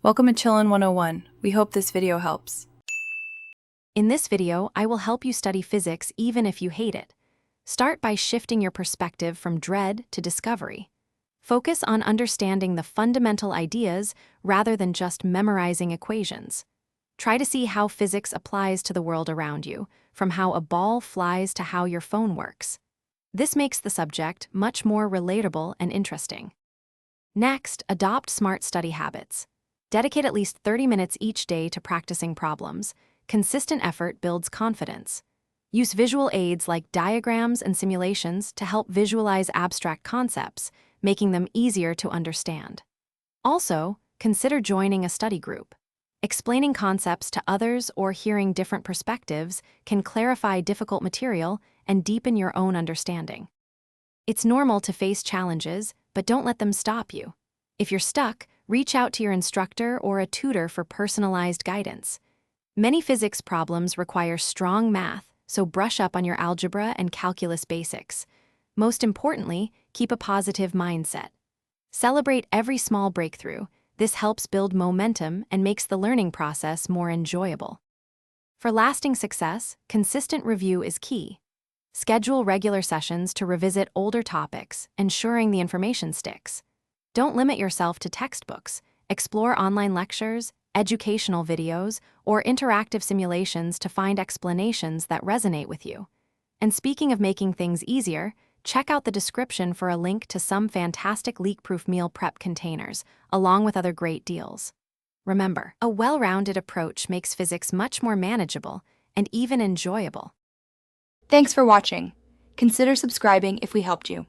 Welcome to Chillin' 101. We hope this video helps. In this video, I will help you study physics even if you hate it. Start by shifting your perspective from dread to discovery. Focus on understanding the fundamental ideas rather than just memorizing equations. Try to see how physics applies to the world around you, from how a ball flies to how your phone works. This makes the subject much more relatable and interesting. Next, adopt smart study habits. Dedicate at least 30 minutes each day to practicing problems. Consistent effort builds confidence. Use visual aids like diagrams and simulations to help visualize abstract concepts, making them easier to understand. Also, consider joining a study group. Explaining concepts to others or hearing different perspectives can clarify difficult material and deepen your own understanding. It's normal to face challenges, but don't let them stop you. If you're stuck, reach out to your instructor or a tutor for personalized guidance. Many physics problems require strong math, so brush up on your algebra and calculus basics. Most importantly, keep a positive mindset. Celebrate every small breakthrough. This helps build momentum and makes the learning process more enjoyable. For lasting success, consistent review is key. Schedule regular sessions to revisit older topics, ensuring the information sticks. Don't limit yourself to textbooks. Explore online lectures, educational videos, or interactive simulations to find explanations that resonate with you. And speaking of making things easier, check out the description for a link to some fantastic leak-proof meal prep containers, along with other great deals. Remember, a well-rounded approach makes physics much more manageable and even enjoyable. Thanks for watching. Consider subscribing if we helped you.